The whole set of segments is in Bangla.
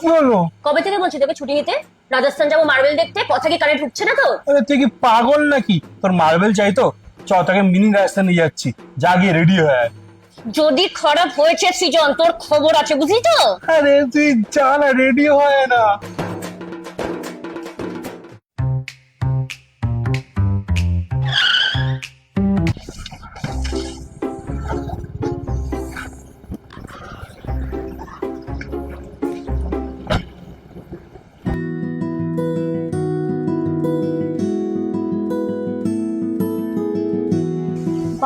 কি হলো? কবে থেকে বলছি তোকে ছুটি নিতে? রাজস্থান যাবো মার্বেল দেখতে, কথা কি কানে ঢুকছে না তো? আরে তুই কি পাগল নাকি? তোর মার্বেল চাই তো চ, তোকে মিনি রাজস্থান নিয়ে যাচ্ছি, যা গিয়ে রেডি হয়ে আয়। যদি খারাপ হয়েছে সৃজন, তোর খবর আছে, বুঝলি তো? আরে তুই যা না, রেডি হয় না।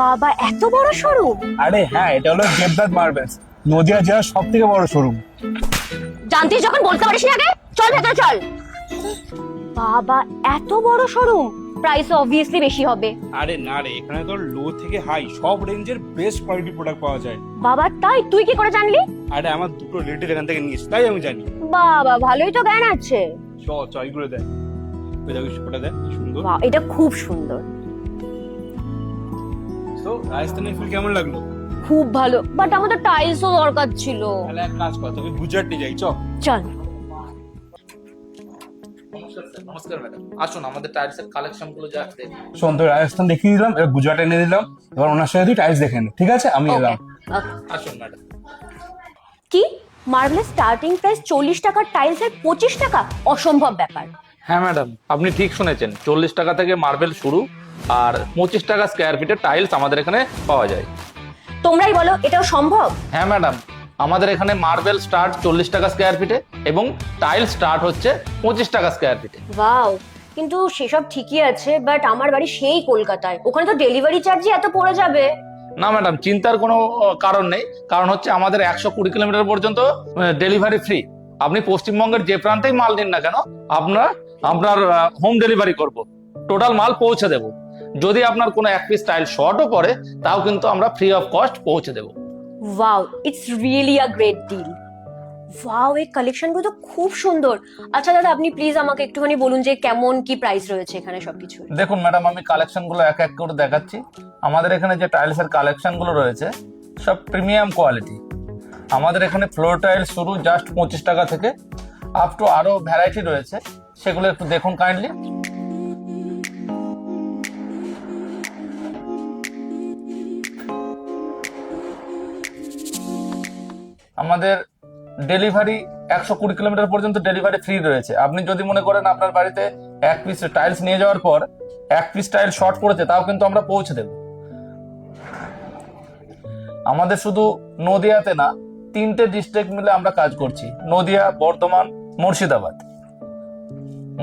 বাবা, এত বড় শোরুম! আরে হ্যাঁ, এটা হলো দেবনাথ মার্বেলস, নদিয়া জেলার সব থেকে বড় শোরুম। জানতিস যখন বলতে পারিস না আগে? চল ভেতরে চল। বাবা, এত বড় শোরুম, প্রাইস অবভিয়াসলি বেশি হবে। আরে না রে, এখানে তোর লো থেকে হাই সব রেঞ্জের বেস্ট কোয়ালিটি প্রোডাক্ট পাওয়া যায়। বাবা, তাই? তুই কি করে জানলি? আরে আমার দুটো রিলেটিভ এখান থেকে নিয়েছে, তাই আমি জানি। বাবা, ভালোই তো জ্ঞান আছে। চ চ, এগুলো দেখ, ওই দেখো ওটা দেখ, কি সুন্দর। বাহ, এটা খুব সুন্দর। তো রাজস্থানের ফুল কেমন লাগলো? খুব ভালো, বাট আমাদের টাইলসও দরকার ছিল। তাহলে এক কাজ কর, তোকে গুজরাট নিয়ে যাই, চ। চল। নমস্কার ম্যাডাম, আসুন আমাদের টাইলস এর কালেকশন গুলো যা দেখুন। শোন, তো রাজস্থান দেখিয়ে দিলাম, এবার গুজরাট এনে দিলাম, এবার ওনার সাথে তুই টাইলস দেখে নে, ঠিক আছে? আমি ওকে। এলাম। আসুন ম্যাডাম। কি? মার্বেলের স্টার্টিং প্রাইস 40 টাকার টাইলসের 25 টাকা? অসম্ভব ব্যাপার। হ্যাঁ ম্যাডাম, আপনি ঠিক শুনেছেন, 40 টাকা থেকে মার্বেল শুরু, আর 25 টাকা স্কয়ার ফিটের টাইলস আমাদের এখানে পাওয়া যায়। তোমরাই বলো, এটাও সম্ভব? হ্যাঁ ম্যাডাম, আমাদের এখানে মার্বেল স্টার্ট 40 টাকা স্কয়ার ফিটে এবং টাইলস স্টার্ট হচ্ছে 25 টাকা স্কয়ার ফিটে। ওয়াও, কিন্তু সেসব ঠিকই আছে, বাট আমার বাড়ি সেই কলকাতায়, ওখানে তো ডেলিভারি চার্জই এত পড়ে যাবে। না ম্যাডাম, চিন্তার কোনো কারণ নেই, কারণ হচ্ছে আমাদের 120 কিলোমিটার পর্যন্ত ডেলিভারি ফ্রি। আপনি পশ্চিমবঙ্গের যে প্রান্তেই মাল নিন না কেন, আপনার হোম ডেলিভারি করব, টোটাল মাল পৌঁছে দেব। যদি আপনার কোনো এক পিস টাইল শর্টও পড়ে, তাও কিন্তু আমরা ফ্রি অফ কস্ট পৌঁছে দেব। Wow, it's really a great deal. Wow, এই কালেকশনগুলো তো খুব সুন্দর। আচ্ছা দাদা, আপনি প্লিজ আমাকে একটুখানি বলুন যে কেমন কি প্রাইস রয়েছে এখানে সবকিছু। দেখুন ম্যাডাম, আমি কালেকশন গুলো এক এক করে দেখাচ্ছি। আমাদের এখানে যে টাইলস এর কালেকশন গুলো রয়েছে সব প্রিমিয়াম কোয়ালিটি। আমাদের এখানে ফ্লোর টাইলস শুরু জাস্ট 25 টাকা থেকে, আপ টু আরো ভ্যারাইটি রয়েছে, সেগুলো একটু দেখুন কাইন্ডলি। আমাদের ডেলিভারি 120 কিলোমিটার পর্যন্ত ডেলিভারি ফ্রি রয়েছে। আপনি যদি মনে করেন আপনার বাড়িতে এক পিস টাইলস নিয়ে যাওয়ার পর এক পিস টাইল শর্ট পড়েছে, তাও কিন্তু আমরা পৌঁছে দেব। আমাদের শুধু নদিয়াতে না, 3টে ডিস্ট্রিক্ট মিলে আমরা কাজ করছি: নদিয়া, বর্ধমান, মুর্শিদাবাদ।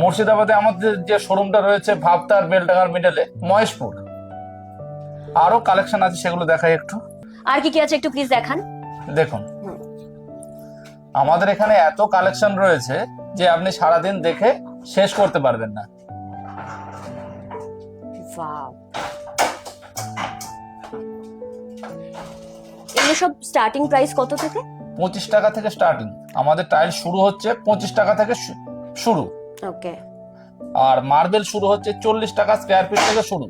মুর্শিদাবাদে আমাদের যে শোরুমটা রয়েছে ভাবতা আর বেলডাঙ্গার মিডলে, মহেশপুর। আরো কালেকশন আছে, সেগুলো দেখাই একটু। আর কি কি আছে একটু প্লিজ দেখান। দেখুন, আমাদের এখানে এত কালেকশন রয়েছে যে আপনি সারাদিন দেখে শেষ করতে পারবেন না। ওয়াও, এগুলো সব স্টার্টিং প্রাইস কত থেকে? 25 টাকা থেকে স্টার্টিং। আমাদের টাইল শুরু হচ্ছে 25 টাকা থেকে শুরু, ওকে। আর মার্বেল শুরু হচ্ছে 40 টাকা স্কয়ার ফিট থেকে শুরু।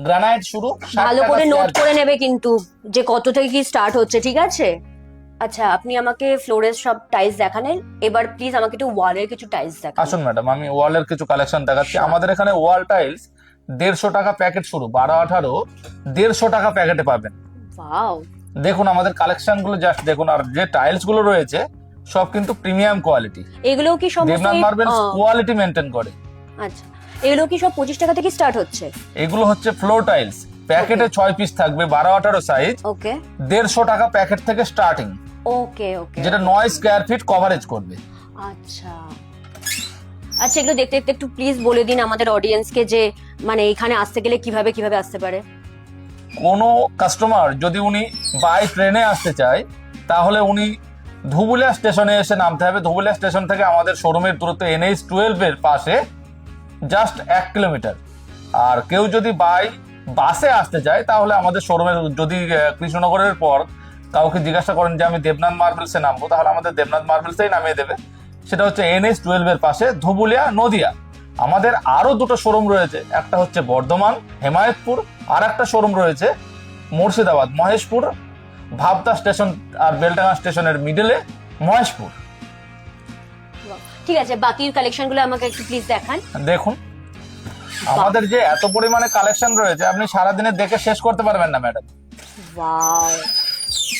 গ্রানাইট শুরু 60 ভালো টাকা করে নোট square feet। করে নেবে কিন্তু, যে কত থেকে কি স্টার্ট হচ্ছে, ঠিক আছে? আচ্ছা, আপনি আমাকে ফ্লোরের সব টাইলস দেখালেন, এবার প্লিজ আমাকে একটু ওয়ালের কিছু টাইলস দেখান। আসুন ম্যাডাম, আমি ওয়ালের কিছু কালেকশন দেখাচ্ছি। Sure. আমাদের এখানে ওয়াল টাইলস 150 টাকা প্যাকেট শুরু, 12-18 150 টাকা প্যাকেটে পাবেন। ওয়াও, দেখুন আমাদের কালেকশন গুলো জাস্ট দেখুন, আর যে টাইলস গুলো রয়েছে সব কিন্তু প্রিমিয়াম কোয়ালিটি। এগুলো কি সমস্ত দেবনাথ মার্বেল কোয়ালিটি মেনটেন করে। আচ্ছা, এগুলো কি সব 25 টাকা থেকে স্টার্ট হচ্ছে? এগুলো হচ্ছে ফ্লোর টাইলস, প্যাকেটে 6 পিস থাকবে, 12-18 সাইজ, ওকে 150 টাকা প্যাকেট থেকে স্টার্টিং, ওকে ওকে। যেটা 9 স্কয়ার ফিট কভারেজ করবে। আচ্ছা আচ্ছা, এগুলো দেখতে দেখতে একটু প্লিজ বলে দিন আমাদের অডিয়েন্সকে যে মানে এখানে আসতে গেলে কিভাবে কিভাবে আসতে পারে। কোনো কাস্টমার যদি উনি বাই ট্রেনে আসতে চায়, তাহলে উনি ধুবুলিয়া স্টেশনে এসে নামতে হবে। ধুবুলিয়া স্টেশন থেকে আমাদের শোরুমের দূরত্ব NH-12 এর পাশে, জাস্ট 1 কিলোমিটার। আর কেউ যদি বাই বাসে আসতে চায়, তাহলে আমাদের শোরুমের, যদি কৃষ্ণনগরের পর কাউকে জিজ্ঞাসা করেন যে আমি দেবনাথ মার্বেলসে নামবো, তাহলে আমাদের দেবনাথ মার্বেলসেই নামিয়ে দেবে। সেটা হচ্ছে NH-12 এর পাশে, ধুবুলিয়া, নদিয়া। আমাদের আরো দুটো শোরুম রয়েছে, একটা হচ্ছে বর্ধমান, হেমায়তপুর, আর একটা শোরুম রয়েছে মুর্শিদাবাদ, মহেশপুর, ভাবতা স্টেশন আর বেলডাঙ্গা স্টেশনের মিডলে, মহেশপুর। ঠিক আছে, বাকির কালেকশন গুলো আমাকে একটু প্লিজ দেখান। দেখুন আমাদের যে এত পরিমাণে কালেকশন রয়েছে আপনি সারাদিনে দেখে শেষ করতে পারবেন না ম্যাডাম। ওয়াও,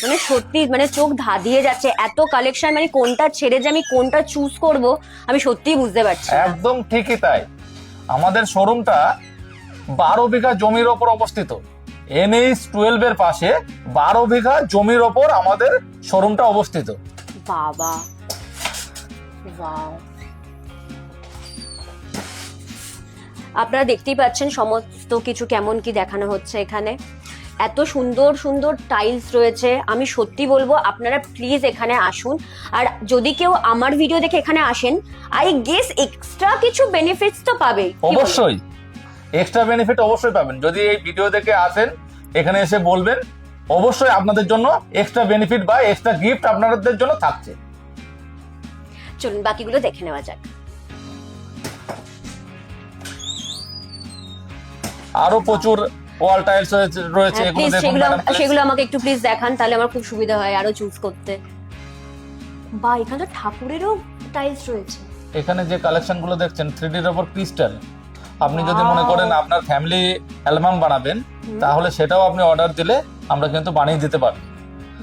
মানে সত্যি মানে চোখ ধাঁধিয়ে যাচ্ছে, এত কালেকশন, মানে কোনটা ছেড়ে যে আমি কোনটা চুজ করব আমি সত্যিই বুঝতে পারছি না। একদম ঠিকই তাই। আমাদের শোরুমটা 12 বিঘা জমির ওপর অবস্থিত। NH-12 এর পাশে 12 বিঘা জমির ওপর আমাদের শোরুমটা অবস্থিত। বাবা, ওয়াও। আপনারা দেখতেই পাচ্ছেন সমস্ত কিছু কেমন কি দেখানো হচ্ছে এখানে। এত সুন্দর সুন্দর টাইলস রয়েছে, আমি সত্যি বলবো আপনারা প্লিজ এখানে আসুন। আর যদি কেউ আমার ভিডিও দেখে এখানে আসেন, আই গেস এক্সট্রা কিছু বেনিফিটস তো পাবে। অবশ্যই এক্সট্রা বেনিফিট অবশ্যই পাবেন। যদি এই ভিডিও দেখে আসেন, এখানে এসে বলবেন, অবশ্যই আপনাদের জন্য এক্সট্রা বেনিফিট বা এক্সট্রা গিফট আপনাদের জন্য থাকছে। চলুন বাকিগুলো দেখে নেওয়া যাক। আরো প্রচুর ওয়াল টাইলস রয়েছে, এগুলো প্লিজ দেখুন ম্যাডাম। সেগুলো আমাকে একটু প্লিজ দেখান, তাহলে আমার খুব সুবিধা হয় আরো চুজ করতে। বা এখানে তো ঠাকুরেরও টাইলস রয়েছে। এখানে যে কালেকশন গুলো দেখছেন 3D এর উপর ক্রিস্টাল, আপনি যদি Wow! মনে করেন আপনার ফ্যামিলি অ্যালবাম বানাবেন, তাহলে সেটাও আপনি অর্ডার দিলে আমরা কিন্তু বানিয়ে দিতে পারি।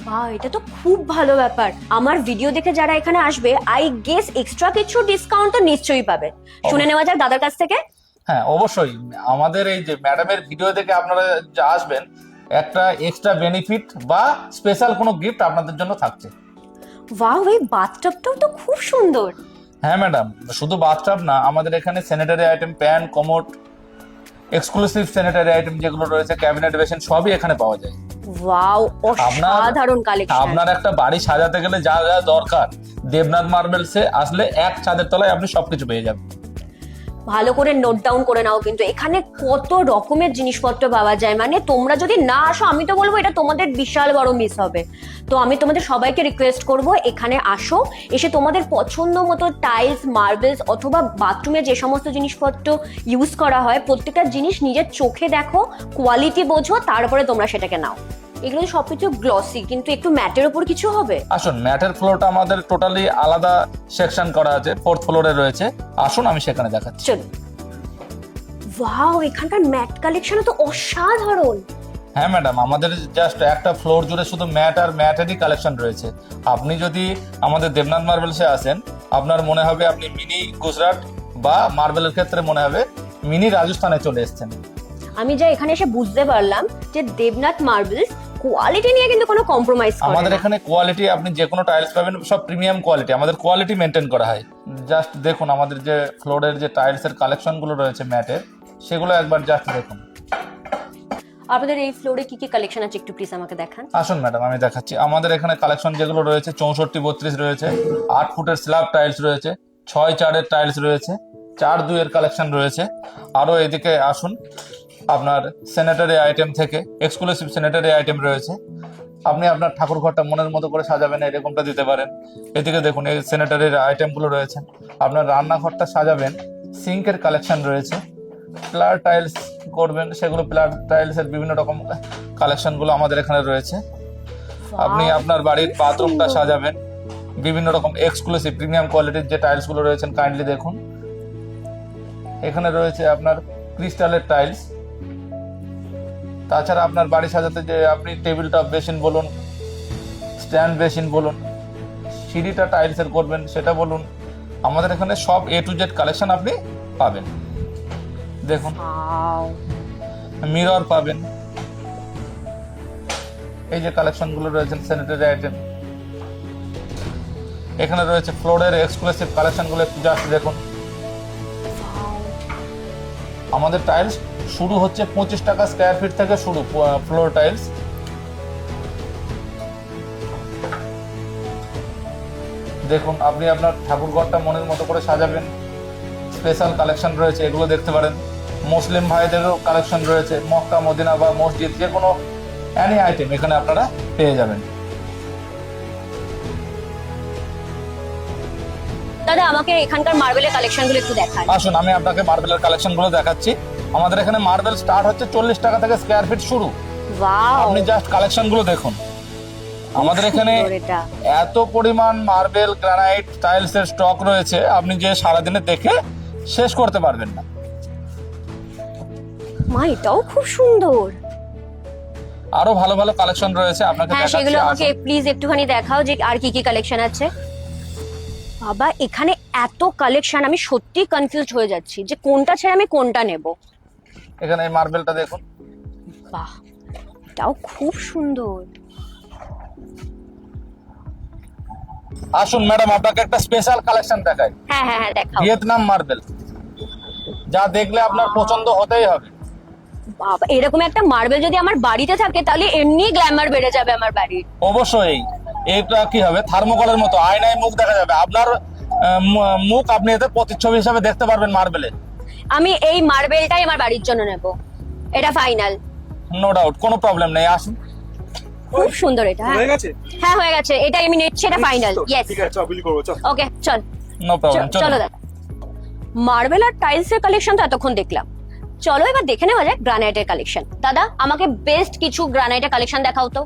বাহ, এটা তো খুব ভালো ব্যাপার। আমার ভিডিও দেখে যারা এখানে আসবে, আই গেস এক্সট্রা কিছু ডিসকাউন্ট তো নিশ্চয়ই পাবে। শুনে নেওয়া যাক দাদার কাছ থেকে। হ্যাঁ অবশ্যই, আমাদের এই যে ম্যাডামের ভিডিও দেখে আপনারা যা আসবেন, একটা এক্সট্রা বেনিফিট বা স্পেশাল কোনো গিফট আপনাদের জন্য থাকছে। ওয়াও, এই বাথটবটাও তো খুব সুন্দর। হ্যাঁ ম্যাডাম, শুধু বাথটাব না, আমাদের এখানে sanitary item, pan, commode, exclusive sanitary item যেগুলো রয়েছে, ক্যাবিনেট বেসিন, সবই এখানে পাওয়া যায়। ওয়াও, অসাধারণ কালেকশন। আপনার একটা বাড়ি সাজাতে গেলে যা যা দরকার, দেবনাথ মার্বেলসে আসলে এক ছাদের তলায় আপনি সবকিছু পেয়ে যাবেন। ভালো করে নোট ডাউন করে নাও, কিন্তু এখানে কত রকমের জিনিসপত্র পাওয়া যায়, মানে তোমরা যদি না আসো আমি তো বলবো এটা তোমাদের বিশাল বড় মিস হবে। তো আমি তোমাদের সবাইকে রিকোয়েস্ট করব এখানে আসো, এসে তোমাদের পছন্দ মতো টাইলস, মার্বেলস অথবা বাথরুমে যে সমস্ত জিনিসপত্র ইউজ করা হয় প্রত্যেকটা জিনিস নিজের চোখে দেখো, কোয়ালিটি বোঝো, তারপরে তোমরা সেটাকে নাও। এগুলো সবকিছু গ্লসি, কিন্তু একটু ম্যাটের উপর কিছু হবে। আসুন, ম্যাটের ফ্লোরটা আমাদের টোটালি আলাদা সেকশন করা আছে, 4th ফ্লোরে রয়েছে। আসুন আমি সেখানে দেখাচ্ছি। চলো। ওয়াও, এখানকার ম্যাট কালেকশন তো অসাধারণ। হ্যাঁ ম্যাডাম, আমাদের জাস্ট একটা ফ্লোর জুড়ে শুধু ম্যাট আর ম্যাটেরই কালেকশন রয়েছে। আপনি যদি আমাদের দেবনাথ মার্বেলসে আসেন, আপনার মনে হবে আপনি মিনি গুজরাট, বা মার্বেলের ক্ষেত্রে মনে হবে মিনি রাজস্থানে চলে এসেছেন। আমি যা এখানে এসে বুঝতে পারলাম যে দেবনাথ মার্বেলস কোয়ালিটি নিয়ে কিন্তু কোনো কম্প্রোমাইজ করে আমাদের না। এখানে কোয়ালিটি, আপনি যে কোনো টাইলস পাবেন সব প্রিমিয়াম কোয়ালিটি, আমাদের কোয়ালিটি মেনটেন করা হয়। জাস্ট দেখুন আমাদের যে ফ্লোরের যে টাইলসের কালেকশন গুলো রয়েছে ম্যাটের, সেগুলো একবার জাস্ট দেখুন। আপনাদের এই ফ্লোরে কি কি কালেকশন আছে একটু প্লিজ আমাকে দেখান। আসুন ম্যাডাম আমি দেখাচ্ছি। আমাদের এখানে কালেকশন যেগুলো রয়েছে 64-32 রয়েছে, 8 ফুটের স্ল্যাব টাইলস রয়েছে, 6-4 টাইলস রয়েছে, 4-2 কালেকশন রয়েছে। আরো এদিকে আসুন, আপনার স্যানিটারি আইটেম থেকে এক্সক্লুসিভ স্যানিটারি আইটেম রয়েছে। আপনি আপনার ঠাকুর ঘরটা মনের মতো করে সাজাবেন, এরকমটা দিতে পারেন। এদিকে দেখুন এই স্যানিটারি আইটেমগুলো রয়েছে। আপনার রান্নাঘরটা সাজাবেন, সিঙ্কের কালেকশন রয়েছে। প্লার টাইলস করবেন, সেগুলো প্লার টাইলসের বিভিন্ন রকম কালেকশনগুলো আমাদের এখানে রয়েছে। আপনি আপনার বাড়ির বাথরুমটা সাজাবেন, বিভিন্ন রকম এক্সক্লুসিভ প্রিমিয়াম কোয়ালিটির যে টাইলসগুলো রয়েছেন কাইন্ডলি দেখুন। এখানে রয়েছে আপনার ক্রিস্টালের টাইলস। তাছাড়া আপনার বাড়ি সাজাতে যে আপনি টেবিল টপ বেসিন বলুন, স্ট্যান্ড বেসিন বলুন, সিঁড়িটা টাইলসের করবেন সেটা বলুন, আমাদের এখানে সব A to Z কালেকশন আপনি পাবেন। দেখুন মিরর পাবেন, এই যে কালেকশনগুলো রয়েছে স্যানিটারি আইটেম। এখানে রয়েছে ফ্লোরের এক্সক্লুসিভ কালেকশনগুলো, একটু জাস্ট দেখুন। আমাদের টাইলস শুরু হচ্ছে 25 টাকা স্কয়ার ফিট থেকে শুরু, ফ্লোর টাইলস। দেখুন আপনি আপনার ঠাকুর ঘরটা মনের মতো করে সাজাবেন, স্পেশাল কালেকশন রয়েছে, এগুলো দেখতে পারেন। মুসলিম ভাইদেরও কালেকশন রয়েছে, মক্কা মদিনা বা মসজিদ, যে কোনো অ্যানি আইটেম এখানে আপনারা পেয়ে যাবেন। দাদা আমাকে এখানকার মার্বেলের কালেকশনগুলো একটু দেখান। আসুন আমি আপনাকে মার্বেলের কালেকশনগুলো দেখাচ্ছি। আমাদের এখানে মার্বেল স্টার্ট হচ্ছে 40 টাকা থেকে স্কয়ার ফিট শুরু। ওয়াও, আপনি জাস্ট কালেকশনগুলো দেখুন। আমাদের এখানে সুন্দর এটা। এত পরিমাণ মার্বেল গ্রানাইট টাইলস এর স্টক রয়েছে, আপনি যে সারাদিনে দেখে শেষ করতে পারবেন না। মা এটাও খুব সুন্দর। আরো ভালো ভালো কালেকশন রয়েছে, আপনাকে হ্যাঁ দেখাচ্ছি, সেগুলো আমাকে আসুন। প্লিজ একটুখানি দেখাও যে আর কি কি কালেকশন আছে। বাবা এখানে এত কালেকশন, আমি সত্যি কনফিউজড হয়ে যাচ্ছি যে কোনটা ছেড়ে আমি কোনটা নেব। এখানে এই মার্বেলটা দেখুন, বাহ এটাও খুব সুন্দর। আসুন ম্যাডাম আপনাকে একটা স্পেশাল কালেকশন দেখাই। হ্যাঁ হ্যাঁ হ্যাঁ দেখাও। ভিয়েতনাম মার্বেল, যা দেখলে আপনার পছন্দ হতেই হবে। বাবা এরকম একটা মার্বেল যদি আমার বাড়িতে থাকে তাহলে এমনি গ্ল্যামার বেড়ে যাবে আমার বাড়ির। অবশ্যই এটা কি হবে, থার্মোকলের মতো আয়নায় মুখ দেখা যাবে আপনার, মুখ আপনি এতে প্রতিচ্ছবি হিসাবে দেখতে পারবেন মার্বেলে। আমি এই মার্বেলটাই আমার বাড়ির জন্য নেব, এটা ফাইনাল। নো ডাউট, কোনো প্রবলেম নেই, আসুন। খুব সুন্দর এটা। হয়ে গেছে? হ্যাঁ হয়ে গেছে, এটা আমি নিচ্ছি, এটা ফাইনাল। ইয়েস ঠিক আছে, চল বিল করবো, চল। ওকে চল নো প্রবলেম, চলো দাদা। মার্বেল আর টাইলস এর কালেকশন তো এতক্ষণ দেখলাম, চলো এবার দেখে নেওয়া যাক গ্রানাইটের কালেকশন। দাদা আমাকে বেস্ট কিছু গ্রানাইটের কালেকশন দেখাও তো।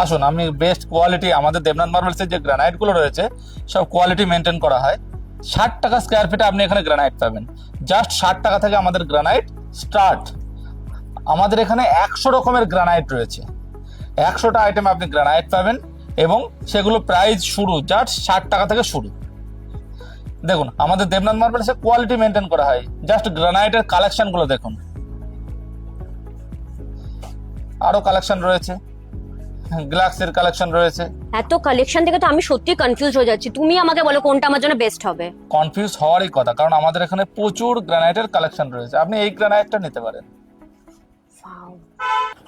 আসুন, আমি বেস্ট কোয়ালিটি, আমাদের দেবনাথ মার্বেলসের যে গ্রানাইট গুলো রয়েছে সব কোয়ালিটি মেনটেন করা হয়। 60 টাকা স্কোয়ার ফিটে আপনি এখানে গ্রানাইট পাবেন, জাস্ট 60 টাকা থেকে আমাদের গ্রানাইট স্টার্ট। আমাদের এখানে 100 রকমের গ্রানাইট রয়েছে, 100টা আইটেম আপনি গ্রানাইট পাবেন এবং সেগুলো প্রাইস শুরু জাস্ট 60 টাকা থেকে শুরু। দেখুন আমাদের দেবনাথ মার্বেলসে কোয়ালিটি মেনটেন করা হয়, জাস্ট গ্রানাইটের কালেকশন গুলো দেখুন। আরো কালেকশন রয়েছে, গ্লাসের কালেকশন রয়েছে। এত কালেকশন থেকে তো আমি সত্যি কনফিউজ হয়ে যাচ্ছি, তুমি আমাকে বলো কোনটা আমার জন্য বেস্ট হবে। কনফিউজ হওয়ারই কথা, কারণ আমাদের এখানে প্রচুর গ্রানাইটের কালেকশন রয়েছে, আপনি এই গ্রানাইটটা নিতে পারেন।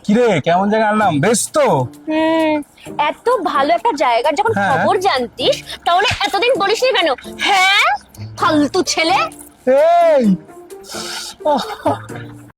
কিরে কেমন জায়গা আনলাম, বেশ তো? এত ভালো একটা জায়গার যখন হ্যাঁ। খবর জানতিস তাহলে এতদিন বলিসনি কেন? হ্যাঁ ফালতু ছেলে। এই